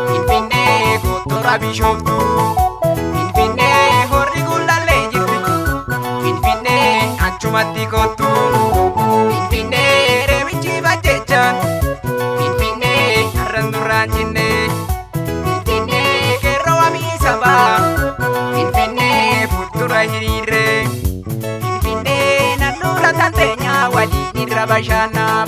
Finfinnee kottora Bishooftu. Finfinnee horri gullallee jirti. Finfinnee achumatti kottu. Finfinnee reemichi bajjechaan. Finfinnee har'an duraan jinne. Finfinnee qeerroo amii sabaa. Finfinnee fuuldura hiriirree. Finfinnee naannoo tanteenyaa waliin irra bashaannaa.